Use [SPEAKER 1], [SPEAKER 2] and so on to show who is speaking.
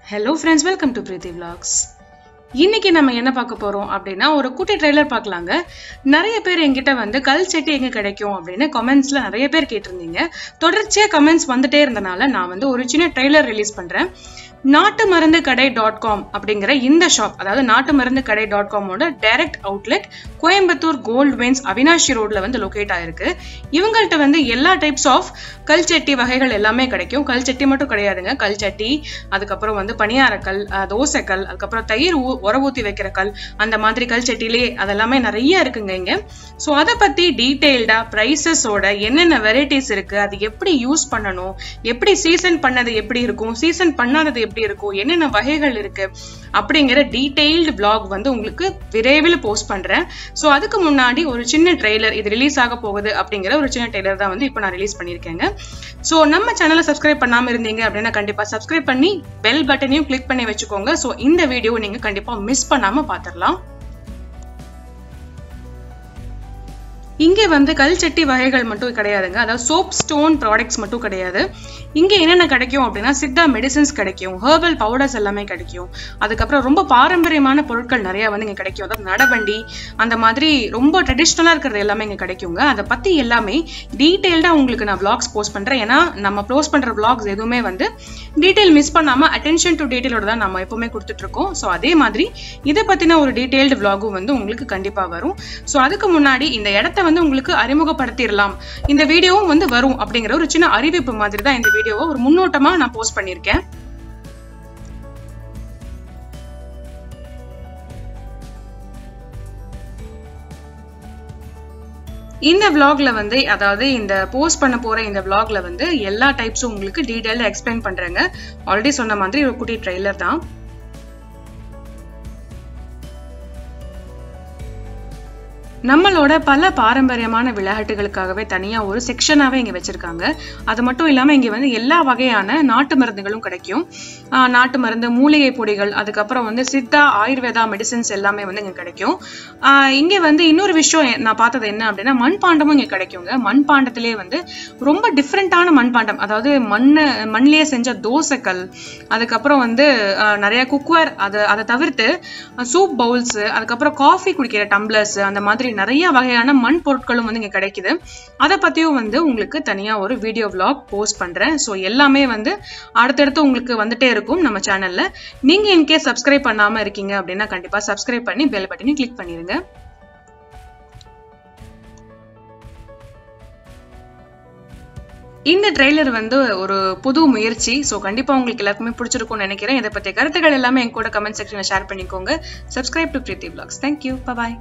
[SPEAKER 1] Hello friends, welcome to Preeti Vlogs. இன்னைக்கு நம்ம என்ன பார்க்க போறோம் அப்படினா ஒரு குட்டி ட்ரைலர் பார்க்கலாங்க. நிறைய பேர் என்கிட்ட வந்து கல் செட்டி எங்க கிடைக்கும் அப்படினு கமெண்ட்ஸ்ல நிறைய பேர் கேட்டிருந்தீங்க. தொடர்ச்சியா கமெண்ட்ஸ் வந்துட்டே இருந்தனால நான் வந்து ஒரு சின்ன ட்ரைலர் ரிலீஸ் பண்றேன். நாட்டுமருந்துக்கடை.com அப்படிங்கற இந்த ஷாப், அதாவது நாட்டுமருந்துக்கடை.com ஓட direct outlet Coimbatore Goldwins Avinashi ரோட்ல வந்து லொகேட் ஆயிருக்கு. இவங்கள்ட்ட வந்து எல்லா டைப்ஸ் ஆஃப் கல் சட்டி வகைகள் எல்லாமே கிடைக்கும். கல் சட்டி மட்டும் கிடையாதுங்க, கல் சட்டி, அதுக்கப்புறம் வந்து பணியாரக்கல், தோசைக்கல், அதுக்கப்புறம் தயிர் உரவூத்தி வைக்கிற கல், அந்த மாதிரி கல் சட்டிலே அதெல்லாமே நிறைய இருக்குங்க இங்க. ஸோ அதை பத்தி டீடைல்டா பிரைசஸோட என்னென்ன வெரைட்டிஸ் இருக்கு, அது எப்படி யூஸ் பண்ணணும், எப்படி சீசன் பண்ணது எப்படி இருக்கும், சீசன் பண்ணாதது எப்படி இருக்கும், என்னென்ன வகைகள் இருக்கு அப்படிங்கிற டீடைல்டு vlog வந்து உங்களுக்கு விரைவில் போஸ்ட் பண்றேன். ஸோ அதுக்கு முன்னாடி ஒரு சின்ன ட்ரெய்லர், இது ரிலீஸ் ஆக போகுது அப்படிங்கிற ஒரு சின்ன ட்ரெய்லர் தான் வந்து இப்போ நான் ரிலீஸ் பண்ணியிருக்கேங்க. ஸோ நம்ம சேனலை சப்ஸ்கிரைப் பண்ணாம இருந்தீங்க அப்படின்னா கண்டிப்பா சப்ஸ்கிரைப் பண்ணி பெல் பட்டனையும் கிளிக் பண்ணி வச்சுக்கோங்க. ஸோ இந்த வீடியோ நீங்க கண்டிப்பா மிஸ் பண்ணாம பாத்திரலாம். இங்க வந்து கல் சட்டி வகைகள் மட்டும் கிடையாதுங்க, அதாவது சோப் ஸ்டோன் ப்ராடக்ட்ஸ் மட்டும் கிடையாது. இங்க என்னென்ன கிடைக்கும் அப்படின்னா சித்தா மெடிசன்ஸ் கிடைக்கும், ஹெர்பல் பவுடர்ஸ் எல்லாமே கிடைக்கும், அதுக்கப்புறம் ரொம்ப பாரம்பரியமான பொருட்கள் நிறைய வந்து இங்க கிடைக்கும். அதாவது நடவண்டி, அந்த மாதிரி ரொம்ப ட்ரெடிஷ்னலா இருக்கிறது எல்லாமே இங்க கிடைக்குங்க. அதை பத்தி எல்லாமே டீடைல்டா உங்களுக்கு நான் vlogs போஸ்ட் பண்றேன். ஏன்னா நம்ம போஸ்ட் பண்ற vlogs எதுவுமே வந்து டீடைல் மிஸ் பண்ணாம அட்டென்ஷன் டு டீடைலோட தான் நம்ம எப்பவுமே கொடுத்துட்டு இருக்கோம். ஸோ அதே மாதிரி இதை பத்தின ஒரு டீடைல்டு vlogகும் வந்து உங்களுக்கு கண்டிப்பா வரும். ஸோ அதுக்கு முன்னாடி இந்த இடத்த வந்து உங்களுக்கு அறிமுகப்படுத்திடலாம், இந்த வீடியோவும் வந்து வரும் அப்படிங்கிற ஒரு சின்ன அறிவிப்பு மாதிரி தான் இந்த வீடியோவை ஒரு முன்னோட்டமா நான் போஸ்ட் பண்ணியிருக்கேன். இந்த vlogல வந்து, அதாவது இந்த போஸ்ட் பண்ண போற இந்த vlogல வந்து எல்லா டைப்ஸும் உங்களுக்கு டீடைலா எக்ஸ்பிளைன் பண்றேங்க. ஆல்ரெடி சொன்ன மாதிரி ஒரு குட்டி ட்ரெய்லர் தான். நம்மளோட பல பாரம்பரியமான விளையாட்டுகளுக்காகவே தனியா ஒரு செக்ஷனாவே இங்க வச்சிருக்காங்க. அது மட்டும் இல்லாம இங்க வந்து எல்லா வகையான நாட்டு மருந்துகளும் கிடைக்கும். நாட்டு மருந்து, மூலிகை பொடிகள், அதுக்கப்புறம் வந்து சித்தா ஆயுர்வேதா மெடிசன்ஸ் எல்லாமே வந்து இங்க கிடைக்கும். இங்க வந்து இன்னொரு விஷயம் நான் பார்த்தது என்ன அப்படின்னா மண்பாண்டமும் இங்க கிடைக்குங்க. மண்பாண்டத்திலேயே வந்து ரொம்ப டிஃப்ரெண்டான மண்பாண்டம், அதாவது மண்ணிலேயே செஞ்ச தோசைக்கல், அதுக்கப்புறம் வந்து நிறைய குக்வேர், அதை தவிர்த்து சூப் பவுல்ஸ், அதுக்கப்புறம் காஃபி குடிக்கிற டம்ளர்ஸ், அந்த மாதிரி நிறைய வகையான மண் பொருட்களும் வந்து இங்க கிடைக்குது. அதை பத்தியும் வந்து உங்களுக்கு தனியா ஒரு வீடியோ vlog போஸ்ட் பண்றேன். ஸோ எல்லாமே வந்து அடுத்தடுத்து உங்களுக்கு வந்துட்டே இருக்கும் நம்ம சேனல்ல. நீங்க இன்கேஸ் சப்ஸ்கிரைப் பண்ணாம இருக்கீங்க அப்படின்னா கண்டிப்பா சப்ஸ்கிரைப் பண்ணி பெல் பட்டனையும் கிளிக் பண்ணிருங்க. இந்த ட்ரெய்லர் வந்து ஒரு புது முயற்சி. ஸோ கண்டிப்பா உங்களுக்கு எல்லாருக்குமே பிடிச்சிருக்கும்னு நினைக்கிறேன். இதை பற்றிய கருத்துக்கள் எல்லாமே என் கூட கமெண்ட் செக்ஷன்ல ஷேர் பண்ணிக்கோங்க. Subscribe to Preethi vlogs. Thank you. Bye bye.